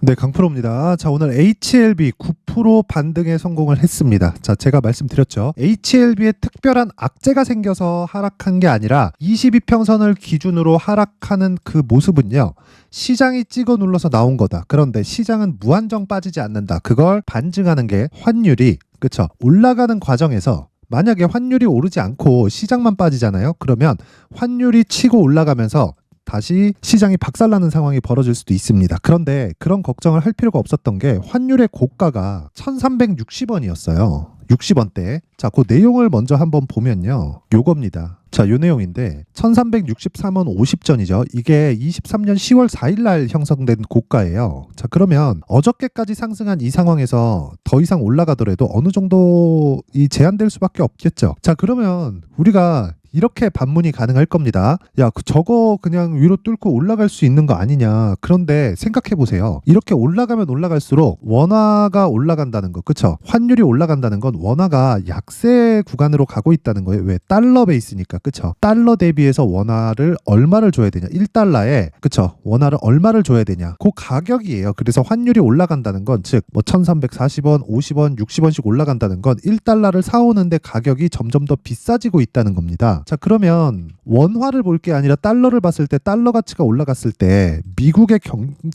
네, 강프로입니다. 자, 오늘 HLB 9% 반등에 성공을 했습니다. 자, 제가 말씀드렸죠. HLB에 특별한 악재가 생겨서 하락한 게 아니라 22평선을 기준으로 하락하는 그 모습은요. 시장이 찍어 눌러서 나온 거다. 그런데 시장은 무한정 빠지지 않는다. 그걸 반증하는 게 환율이, 그쵸? 올라가는 과정에서 만약에 환율이 오르지 않고 시장만 빠지잖아요. 그러면 환율이 치고 올라가면서 다시 시장이 박살나는 상황이 벌어질 수도 있습니다. 그런데 그런 걱정을 할 필요가 없었던 게 환율의 고가가 1360원이었어요. 60원대. 자, 그 내용을 먼저 한번 보면요. 요겁니다. 자, 요 내용인데 1363원 50전이죠. 이게 23년 10월 4일 날 형성된 고가예요. 자, 그러면 어저께까지 상승한 이 상황에서 더 이상 올라가더라도 어느 정도 제한될 수밖에 없겠죠. 자, 그러면 우리가 이렇게 반문이 가능할 겁니다. 야, 저거 그냥 위로 뚫고 올라갈 수 있는 거 아니냐. 그런데 생각해 보세요. 이렇게 올라가면 올라갈수록 원화가 올라간다는 거, 그쵸? 환율이 올라간다는 건 원화가 약세 구간으로 가고 있다는 거예요. 왜? 달러 베이스니까, 그쵸? 달러 대비해서 원화를 얼마를 줘야 되냐? 1달러에, 그쵸? 원화를 얼마를 줘야 되냐? 그 가격이에요. 그래서 환율이 올라간다는 건, 즉, 뭐 1340원, 50원, 60원씩 올라간다는 건 1달러를 사오는데 가격이 점점 더 비싸지고 있다는 겁니다. 자, 그러면 원화를 볼 게 아니라 달러를 봤을 때 달러 가치가 올라갔을 때 미국의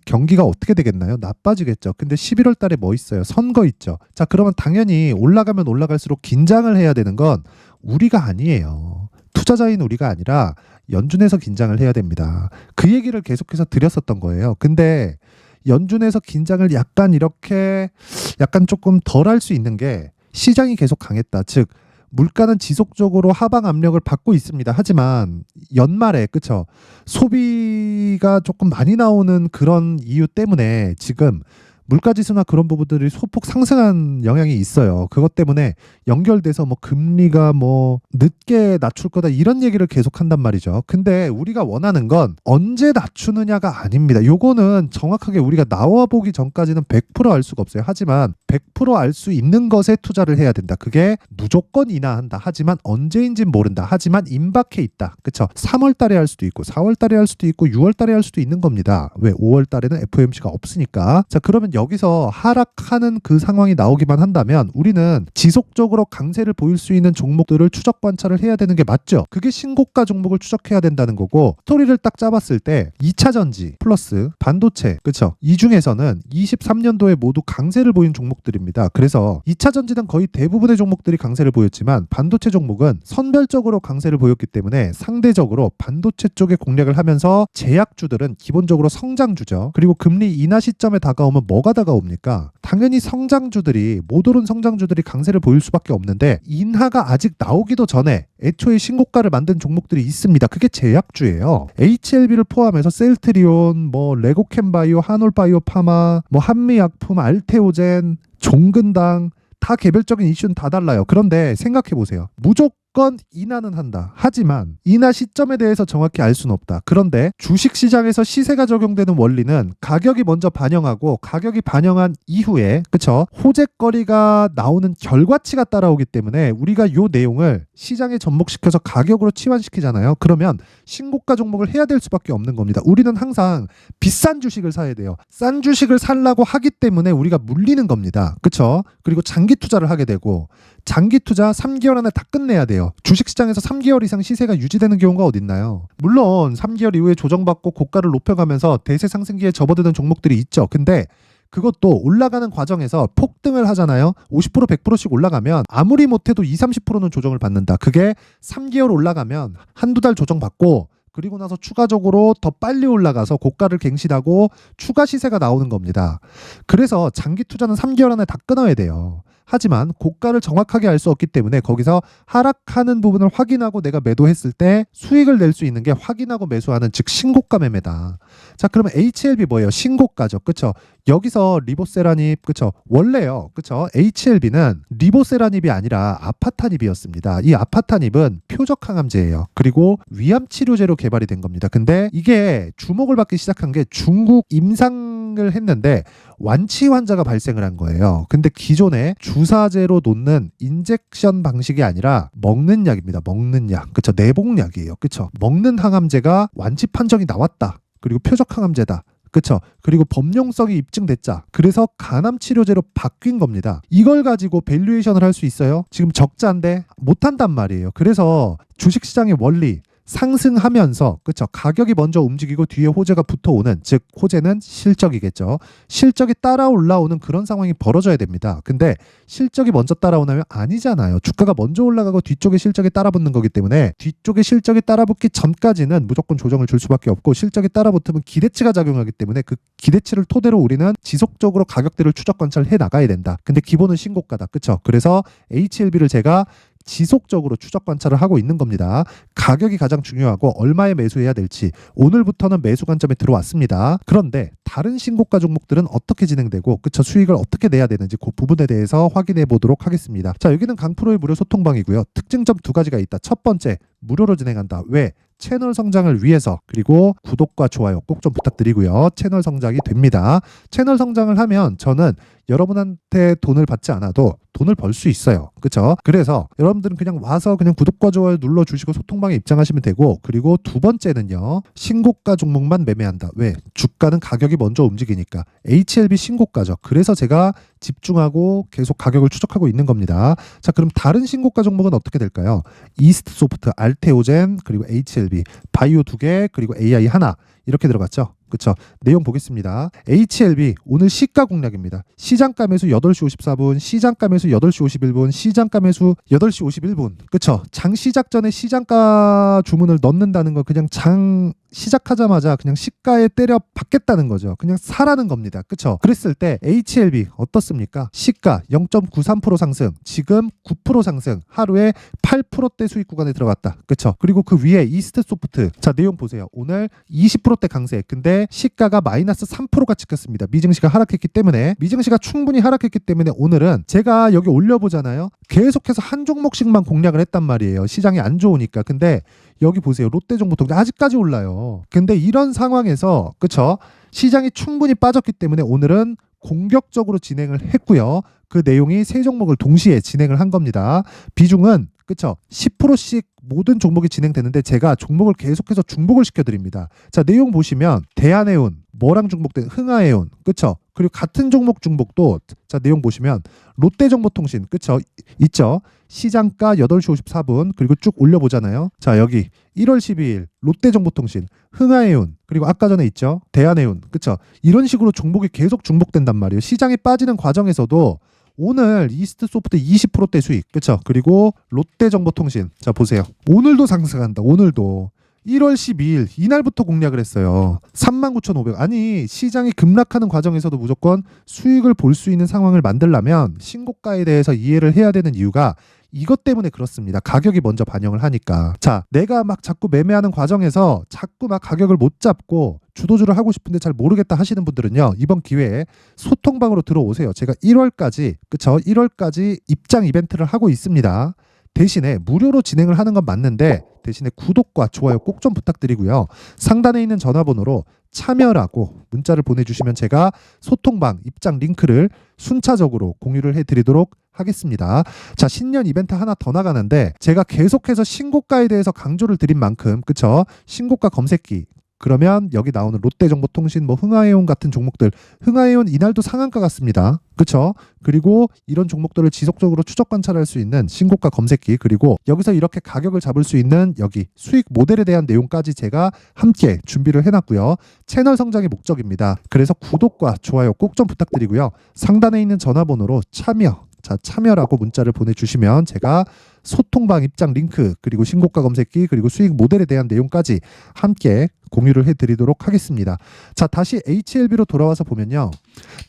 경기가 어떻게 되겠나요? 나빠지겠죠. 근데 11월 달에 뭐 있어요? 선거 있죠. 자, 그러면 당연히 올라가면 올라갈수록 긴장을 해야 되는 건 우리가 아니에요. 투자자인 우리가 아니라 연준에서 긴장을 해야 됩니다. 그 얘기를 계속해서 드렸었던 거예요. 근데 연준에서 긴장을 약간 이렇게 약간 조금 덜 할 수 있는 게 시장이 계속 강했다. 즉 물가는 지속적으로 하방 압력을 받고 있습니다. 하지만 연말에, 그쵸? 소비가 조금 많이 나오는 그런 이유 때문에 지금 물가지수나 그런 부분들이 소폭 상승한 영향이 있어요. 그것 때문에 연결돼서 뭐 금리가 뭐 늦게 낮출 거다 이런 얘기를 계속 한단 말이죠. 근데 우리가 원하는 건 언제 낮추느냐가 아닙니다. 요거는 정확하게 우리가 나와보기 전까지는 100% 알 수가 없어요. 하지만 100% 알 수 있는 것에 투자를 해야 된다. 그게 무조건 인하한다. 하지만 언제인진 모른다. 하지만 임박해 있다. 그쵸? 3월 달에 할 수도 있고 4월 달에 할 수도 있고 6월 달에 할 수도 있는 겁니다. 왜? 5월 달에는 FOMC가 없으니까. 자, 그러면 여기서 하락하는 그 상황이 나오기만 한다면 우리는 지속적으로 강세를 보일 수 있는 종목들을 추적 관찰을 해야 되는 게 맞죠. 그게 신고가 종목을 추적해야 된다는 거고, 스토리를 딱 잡았을 때 2차 전지 플러스 반도체, 그쵸? 이 중에서는 23년도에 모두 강세를 보인 종목들입니다. 그래서 2차 전지는 거의 대부분의 종목들이 강세를 보였지만 반도체 종목은 선별적으로 강세를 보였기 때문에 상대적으로 반도체 쪽에 공략을 하면서 제약주들은 기본적으로 성장주죠. 그리고 금리 인하 시점에 다가오면 뭐가 다가옵니까? 당연히 성장주들이, 못 오른 성장주들이 강세를 보일 수밖에 없는데 인하가 아직 나오기도 전에 애초에 신고가를 만든 종목들이 있습니다. 그게 제약주예요. HLB를 포함해서 셀트리온, 뭐 레고캠바이오, 한올바이오 파마, 뭐 한미약품, 알테오젠, 종근당 다 개별적인 이슈는 다 달라요. 그런데 생각해 보세요. 무조건 인하는 한다. 하지만 인하 시점에 대해서 정확히 알 수는 없다. 그런데 주식시장에서 시세가 적용되는 원리는 가격이 먼저 반영하고 가격이 반영한 이후에, 그쵸? 호재거리가 나오는 결과치가 따라오기 때문에 우리가 이 내용을 시장에 접목시켜서 가격으로 치환시키잖아요. 그러면 신고가 종목을 해야 될 수밖에 없는 겁니다. 우리는 항상 비싼 주식을 사야 돼요. 싼 주식을 살라고 하기 때문에 우리가 물리는 겁니다. 그쵸? 그리고 장기 투자를 하게 되고, 장기 투자 3개월 안에 다 끝내야 돼요. 주식시장에서 3개월 이상 시세가 유지되는 경우가 어딨나요? 물론 3개월 이후에 조정받고 고가를 높여가면서 대세 상승기에 접어드는 종목들이 있죠. 근데 그것도 올라가는 과정에서 폭등을 하잖아요. 50% 100%씩 올라가면 아무리 못해도 20, 30%는 조정을 받는다. 그게 3개월 올라가면 한두 달 조정받고 그리고 나서 추가적으로 더 빨리 올라가서 고가를 갱신하고 추가 시세가 나오는 겁니다. 그래서 장기 투자는 3개월 안에 다 끊어야 돼요. 하지만 고가를 정확하게 알 수 없기 때문에 거기서 하락하는 부분을 확인하고 내가 매도했을 때 수익을 낼 수 있는 게 확인하고 매수하는, 즉 신고가 매매다. 자, 그러면 HLB 뭐예요? 신고가죠. 그쵸? 여기서 리보세라닙, 그쵸? 원래요. 그쵸? HLB는 리보세라닙이 아니라 아파타닙이었습니다. 이 아파타닙은 표적 항암제예요. 그리고 위암 치료제로 개발이 된 겁니다. 근데 이게 주목을 받기 시작한 게 중국 임상을 했는데 완치 환자가 발생을 한 거예요. 근데 기존에 주사제로 놓는 인젝션 방식이 아니라 먹는 약입니다. 먹는 약. 그쵸? 내복약이에요. 그쵸? 먹는 항암제가 완치 판정이 나왔다. 그리고 표적 항암제다. 그쵸? 그리고 법용성이 입증됐자. 그래서 간암치료제로 바뀐 겁니다. 이걸 가지고 밸류에이션을 할 수 있어요? 지금 적자인데 못한단 말이에요. 그래서 주식시장의 원리 상승하면서 그쵸 가격이 먼저 움직이고 뒤에 호재가 붙어오는 즉 호재는 실적이겠죠. 실적이 따라 올라오는 그런 상황이 벌어져야 됩니다. 근데 실적이 먼저 따라오나요? 아니잖아요. 주가가 먼저 올라가고 뒤쪽에 실적이 따라붙는 거기 때문에 뒤쪽에 실적이 따라붙기 전까지는 무조건 조정을 줄 수밖에 없고 실적이 따라붙으면 기대치가 작용하기 때문에 그 기대치를 토대로 우리는 지속적으로 가격대를 추적 관찰해 나가야 된다. 근데 기본은 신고가다. 그쵸? 그래서 HLB를 제가 지속적으로 추적 관찰을 하고 있는 겁니다. 가격이 가장 중요하고 얼마에 매수해야 될지 오늘부터는 매수 관점에 들어왔습니다. 그런데 다른 신고가 종목들은 어떻게 진행되고 그쵸 수익을 어떻게 내야 되는지 그 부분에 대해서 확인해 보도록 하겠습니다. 자 여기는 강프로의 무료 소통방이고요. 특징점 두 가지가 있다. 첫 번째 무료로 진행한다. 왜? 채널 성장을 위해서 그리고 구독과 좋아요 꼭 좀 부탁드리고요. 채널 성장이 됩니다. 채널 성장을 하면 저는 여러분한테 돈을 받지 않아도 돈을 벌 수 있어요. 그렇죠? 그래서 여러분들은 그냥 와서 그냥 구독과 좋아요 눌러주시고 소통방에 입장하시면 되고 그리고 두 번째는요. 신고가 종목만 매매한다. 왜? 주가는 가격이 먼저 움직이니까 HLB 신고가죠. 그래서 제가 집중하고 계속 가격을 추적하고 있는 겁니다. 자 그럼 다른 신고가 종목은 어떻게 될까요? 이스트소프트, 알테오젠 그리고 HLB, 바이오 2개 그리고 AI 하나 이렇게 들어갔죠. 그쵸? 내용 보겠습니다. HLB 오늘 시가 공략입니다. 시장가 매수 8시 54분, 시장가 매수 8시 51분, 시장가 매수 8시 51분. 그쵸? 장 시작 전에 시장가 주문을 넣는다는 거 그냥 장 시작하자마자 그냥 시가에 때려 받겠다는 거죠. 그냥 사라는 겁니다. 그쵸? 그랬을 때 HLB 어떻습니까? 시가 0.93% 상승, 지금 9% 상승, 하루에 8%대 수익 구간에 들어갔다. 그쵸? 그리고 그 위에 이스트소프트. 자, 내용 보세요. 오늘 20%대 강세. 근데 시가가 마이너스 3%가 찍혔습니다. 미증시가 하락했기 때문에 미증시가 충분히 하락했기 때문에 오늘은 제가 여기 올려보잖아요. 계속해서 한 종목씩만 공략을 했단 말이에요. 시장이 안 좋으니까. 근데 여기 보세요. 롯데정보통 아직까지 올라요. 근데 이런 상황에서 그쵸? 시장이 충분히 빠졌기 때문에 오늘은 공격적으로 진행을 했고요. 그 내용이 세 종목을 동시에 진행을 한 겁니다. 비중은 그쵸? 10%씩 모든 종목이 진행되는데 제가 종목을 계속해서 중복을 시켜드립니다. 자 내용 보시면 대한해운 뭐랑 중복된 흥하해운 그쵸? 그리고 같은 종목 중복도 자 내용 보시면 롯데정보통신 그쵸? 있죠? 시장가 8시 54분 그리고 쭉 올려보잖아요. 자 여기 1월 12일 롯데정보통신 흥하해운 그리고 아까 전에 있죠? 대한해운 그쵸? 이런 식으로 종목이 계속 중복된단 말이에요. 시장이 빠지는 과정에서도 오늘 이스트소프트 20%대 수익 그쵸? 그리고 롯데정보통신 자 보세요. 오늘도 상승한다. 오늘도 1월 12일 이날부터 공략을 했어요. 39,500 아니 시장이 급락하는 과정에서도 무조건 수익을 볼 수 있는 상황을 만들려면 신고가에 대해서 이해를 해야 되는 이유가 이것 때문에 그렇습니다. 가격이 먼저 반영을 하니까. 자, 내가 막 자꾸 매매하는 과정에서 자꾸 막 가격을 못 잡고 주도주를 하고 싶은데 잘 모르겠다 하시는 분들은요. 이번 기회에 소통방으로 들어오세요. 제가 1월까지 그쵸? 1월까지 입장 이벤트를 하고 있습니다. 대신에 무료로 진행을 하는 건 맞는데 대신에 구독과 좋아요 꼭 좀 부탁드리고요. 상단에 있는 전화번호로 참여라고 문자를 보내주시면 제가 소통방 입장 링크를 순차적으로 공유를 해드리도록 하겠습니다. 자 신년 이벤트 하나 더 나가는데 제가 계속해서 신고가에 대해서 강조를 드린 만큼 그쵸? 신고가 검색기 그러면 여기 나오는 롯데정보통신, 뭐 흥하해운 같은 종목들, 흥하해운 이날도 상한가 같습니다. 그쵸? 그리고 이런 종목들을 지속적으로 추적 관찰할 수 있는 신고가 검색기 그리고 여기서 이렇게 가격을 잡을 수 있는 여기 수익 모델에 대한 내용까지 제가 함께 준비를 해놨고요. 채널 성장이 목적입니다. 그래서 구독과 좋아요 꼭 좀 부탁드리고요. 상단에 있는 전화번호로 참여라고 문자를 보내주시면 제가 소통방 입장 링크 그리고 신고가 검색기 그리고 수익 모델에 대한 내용까지 함께 공유를 해드리도록 하겠습니다. 자 다시 HLB로 돌아와서 보면요.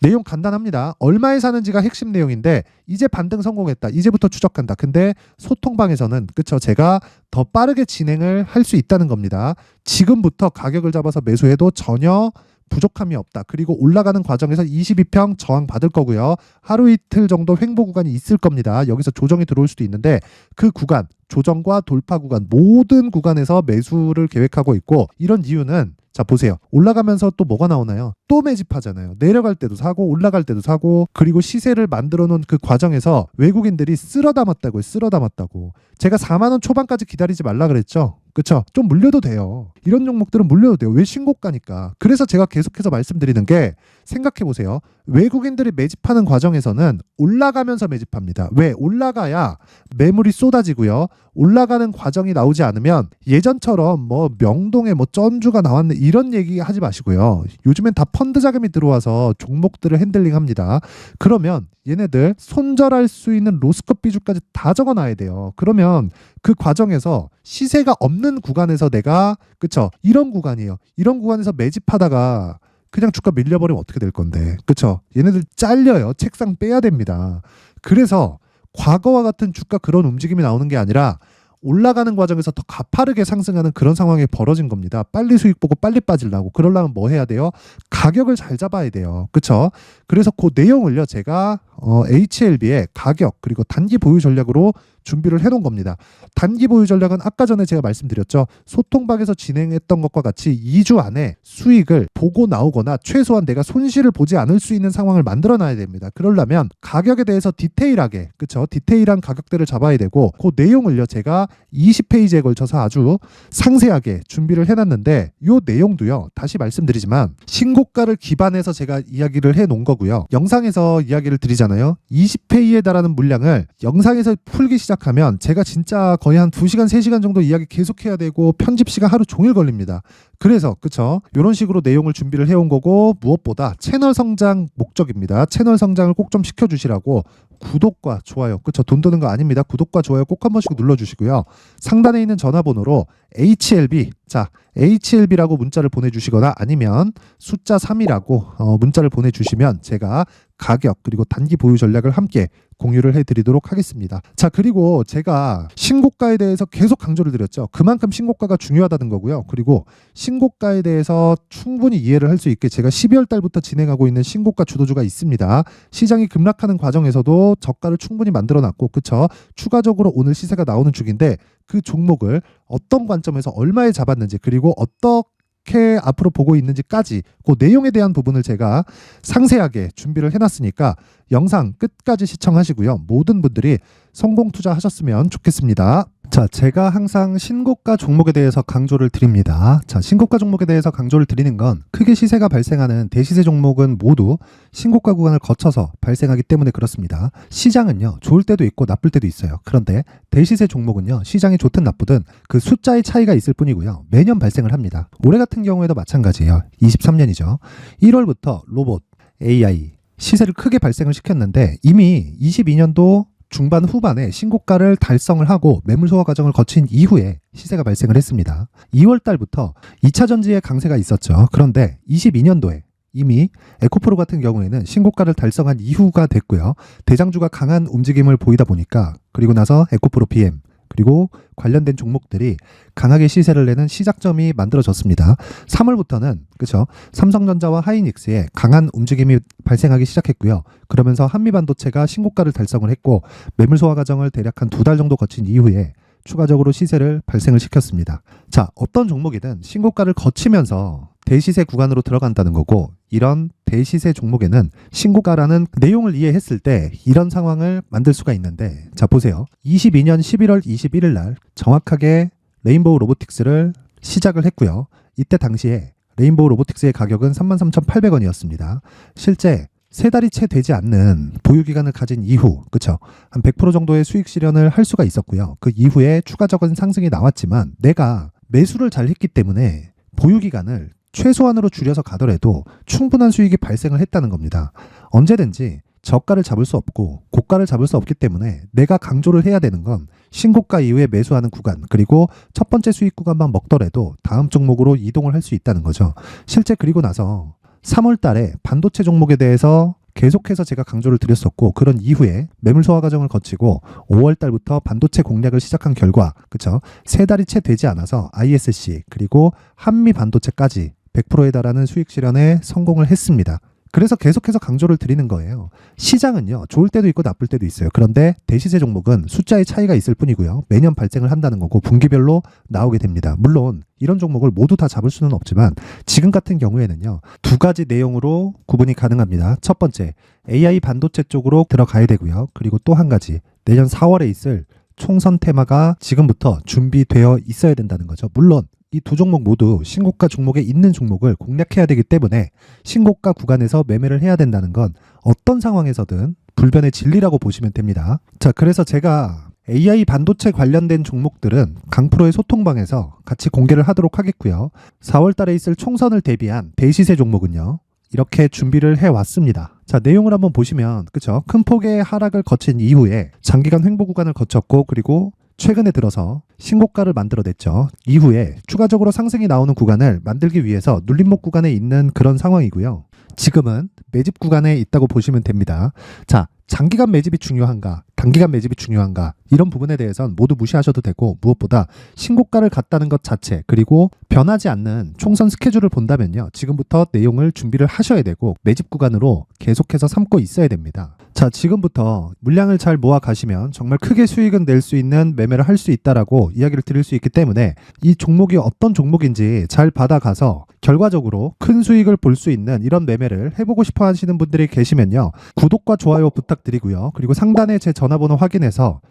내용 간단합니다. 얼마에 사는지가 핵심 내용인데 이제 반등 성공했다. 이제부터 추적한다. 근데 소통방에서는 그쵸 제가 더 빠르게 진행을 할 수 있다는 겁니다. 지금부터 가격을 잡아서 매수해도 전혀 부족함이 없다. 그리고 올라가는 과정에서 22평 저항 받을 거고요. 하루 이틀 정도 횡보 구간이 있을 겁니다. 여기서 조정이 들어올 수도 있는데 그 구간, 조정과 돌파 구간 모든 구간에서 매수를 계획하고 있고 이런 이유는 자 보세요. 올라가면서 또 뭐가 나오나요? 또 매집하잖아요. 내려갈 때도 사고 올라갈 때도 사고 그리고 시세를 만들어 놓은 그 과정에서 외국인들이 쓸어 담았다고요. 쓸어 담았다고. 제가 4만 원 초반까지 기다리지 말라 그랬죠. 그쵸? 좀 물려도 돼요. 이런 종목들은 물려도 돼요. 왜? 신고가니까. 그래서 제가 계속해서 말씀드리는 게, 생각해보세요. 외국인들이 매집하는 과정에서는 올라가면서 매집합니다. 왜? 올라가야 매물이 쏟아지고요. 올라가는 과정이 나오지 않으면 예전처럼 뭐 명동에 뭐 쩐주가 나왔네 이런 얘기 하지 마시고요. 요즘엔 다 펀드 자금이 들어와서 종목들을 핸들링합니다. 그러면 얘네들 손절할 수 있는 로스컷 비중까지 다 적어놔야 돼요. 그러면 그 과정에서 시세가 없는 구간에서 내가, 그쵸? 이런 구간이에요. 이런 구간에서 매집하다가 그냥 주가 밀려버리면 어떻게 될 건데, 그쵸? 얘네들 잘려요. 책상 빼야 됩니다. 그래서 과거와 같은 주가 그런 움직임이 나오는 게 아니라 올라가는 과정에서 더 가파르게 상승하는 그런 상황이 벌어진 겁니다. 빨리 수익 보고 빨리 빠지려고. 그러려면 뭐 해야 돼요? 가격을 잘 잡아야 돼요. 그쵸? 그래서 그 내용을요, 제가 HLB의 가격 그리고 단기 보유 전략으로 준비를 해놓은 겁니다. 단기 보유 전략은 아까 전에 제가 말씀드렸죠. 소통박에서 진행했던 것과 같이 2주 안에 수익을 보고 나오거나 최소한 내가 손실을 보지 않을 수 있는 상황을 만들어 놔야 됩니다. 그러려면 가격에 대해서 디테일하게, 그쵸? 디테일한 가격대를 잡아야 되고, 그 내용을요, 제가 20페이지에 걸쳐서 아주 상세하게 준비를 해놨는데, 이 내용도요, 다시 말씀드리지만 신고가를 기반해서 제가 이야기를 해놓은 거고요. 영상에서 이야기를 드리잖아요. 20페이지에 달하는 물량을 영상에서 풀기 시작하면 제가 진짜 거의 한 2시간, 3시간 정도 이야기 계속해야 되고 편집 시간 하루 종일 걸립니다. 그래서 그쵸? 이런 식으로 내용을 준비를 해온 거고, 무엇보다 채널 성장 목적입니다. 채널 성장을 꼭 좀 시켜주시라고 구독과 좋아요, 그쵸? 돈 드는 거 아닙니다. 구독과 좋아요 꼭 한 번씩 눌러주시고요. 상단에 있는 전화번호로 HLB, 자, HLB라고 문자를 보내주시거나 아니면 숫자 3이라고 문자를 보내주시면 제가 가격 그리고 단기 보유 전략을 함께 공유를 해드리도록 하겠습니다. 자, 그리고 제가 신고가에 대해서 계속 강조를 드렸죠. 그만큼 신고가가 중요하다는 거고요. 그리고 신고가에 대해서 충분히 이해를 할 수 있게 제가 12월 달부터 진행하고 있는 신고가 주도주가 있습니다. 시장이 급락하는 과정에서도 저가를 충분히 만들어놨고, 그쵸? 추가적으로 오늘 시세가 나오는 중인데 그 종목을 어떤 관점에서 얼마에 잡았는지, 그리고 어떻게 앞으로 보고 있는지까지 그 내용에 대한 부분을 제가 상세하게 준비를 해놨으니까 영상 끝까지 시청하시고요. 모든 분들이 성공 투자하셨으면 좋겠습니다. 자, 제가 항상 신고가 종목에 대해서 강조를 드립니다. 자, 신고가 종목에 대해서 강조를 드리는 건 크게 시세가 발생하는 대시세 종목은 모두 신고가 구간을 거쳐서 발생하기 때문에 그렇습니다. 시장은요, 좋을 때도 있고 나쁠 때도 있어요. 그런데 대시세 종목은요, 시장이 좋든 나쁘든 그 숫자의 차이가 있을 뿐이고요. 매년 발생을 합니다. 올해 같은 경우에도 마찬가지예요. 23년이죠. 1월부터 로봇, AI, 시세를 크게 발생을 시켰는데 이미 22년도 중반 후반에 신고가를 달성을 하고 매물 소화 과정을 거친 이후에 시세가 발생을 했습니다. 2월 달부터 2차 전지의 강세가 있었죠. 그런데 22년도에 이미 에코프로 같은 경우에는 신고가를 달성한 이후가 됐고요. 대장주가 강한 움직임을 보이다 보니까, 그리고 나서 에코프로 PM 그리고 관련된 종목들이 강하게 시세를 내는 시작점이 만들어졌습니다. 3월부터는 그렇죠, 삼성전자와 하이닉스의 강한 움직임이 발생하기 시작했고요. 그러면서 한미반도체가 신고가를 달성을 했고 매물 소화 과정을 대략 한 2달 정도 거친 이후에 추가적으로 시세를 발생을 시켰습니다. 자, 어떤 종목이든 신고가를 거치면서 대시세 구간으로 들어간다는 거고, 이런 대시세 종목에는 신고가라는 내용을 이해했을 때 이런 상황을 만들 수가 있는데, 자 보세요. 22년 11월 21일 날 정확하게 레인보우 로보틱스를 시작을 했고요. 이때 당시에 레인보우 로보틱스의 가격은 33,800원이었습니다. 실제 3달이 채 되지 않는 보유기간을 가진 이후, 그쵸? 한 100% 정도의 수익 실현을 할 수가 있었고요. 그 이후에 추가적인 상승이 나왔지만 내가 매수를 잘 했기 때문에 보유기간을 최소한으로 줄여서 가더라도 충분한 수익이 발생을 했다는 겁니다. 언제든지 저가를 잡을 수 없고 고가를 잡을 수 없기 때문에 내가 강조를 해야 되는 건 신고가 이후에 매수하는 구간, 그리고 첫 번째 수익 구간만 먹더라도 다음 종목으로 이동을 할 수 있다는 거죠. 실제 그리고 나서 3월 달에 반도체 종목에 대해서 계속해서 제가 강조를 드렸었고, 그런 이후에 매물 소화 과정을 거치고 5월 달부터 반도체 공략을 시작한 결과, 그쵸? 3달이 채 되지 않아서 ISC 그리고 한미 반도체까지 100%에 달하는 수익 실현에 성공을 했습니다. 그래서 계속해서 강조를 드리는 거예요. 시장은요, 좋을 때도 있고 나쁠 때도 있어요. 그런데 대시세 종목은 숫자의 차이가 있을 뿐이고요. 매년 발생을 한다는 거고 분기별로 나오게 됩니다. 물론 이런 종목을 모두 다 잡을 수는 없지만 지금 같은 경우에는요, 2가지 내용으로 구분이 가능합니다. 첫 번째, AI 반도체 쪽으로 들어가야 되고요. 그리고 또 한 가지, 내년 4월에 있을 총선 테마가 지금부터 준비되어 있어야 된다는 거죠. 물론 이 두 종목 모두 신고가 종목에 있는 종목을 공략해야 되기 때문에 신고가 구간에서 매매를 해야 된다는 건 어떤 상황에서든 불변의 진리라고 보시면 됩니다. 자, 그래서 제가 AI 반도체 관련된 종목들은 강프로의 소통방에서 같이 공개를 하도록 하겠고요. 4월 달에 있을 총선을 대비한 대시세 종목은요, 이렇게 준비를 해왔습니다. 자, 내용을 한번 보시면, 그쵸? 큰 폭의 하락을 거친 이후에 장기간 횡보 구간을 거쳤고, 그리고 최근에 들어서 신고가를 만들어냈죠. 이후에 추가적으로 상승이 나오는 구간을 만들기 위해서 눌림목 구간에 있는 그런 상황이고요. 지금은 매집 구간에 있다고 보시면 됩니다. 자, 장기간 매집이 중요한가, 단기간 매집이 중요한가, 이런 부분에 대해서는 모두 무시하셔도 되고, 무엇보다 신고가를 갔다는 것 자체, 그리고 변하지 않는 총선 스케줄을 본다면요, 지금부터 내용을 준비를 하셔야 되고 매집 구간으로 계속해서 삼고 있어야 됩니다. 자, 지금부터 물량을 잘 모아 가시면 정말 크게 수익은 낼 수 있는 매매를 할 수 있다라고 이야기를 드릴 수 있기 때문에 이 종목이 어떤 종목인지 잘 받아가서 결과적으로 큰 수익을 볼 수 있는 이런 매매를 해보고 싶어 하시는 분들이 계시면요, 구독과 좋아요 부탁드리고요. 그리고 상단에 제 전화번호 확인해서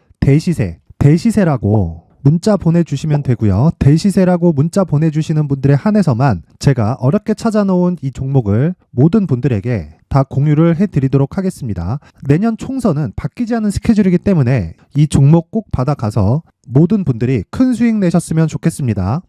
대시세라고 문자 보내주시면 되고요. 대시세라고 문자 보내주시는 분들에 한해서만 제가 어렵게 찾아놓은 이 종목을 모든 분들에게 다 공유를 해드리도록 하겠습니다. 내년 총선은 바뀌지 않은 스케줄이기 때문에 이 종목 꼭 받아가서 모든 분들이 큰 수익 내셨으면 좋겠습니다.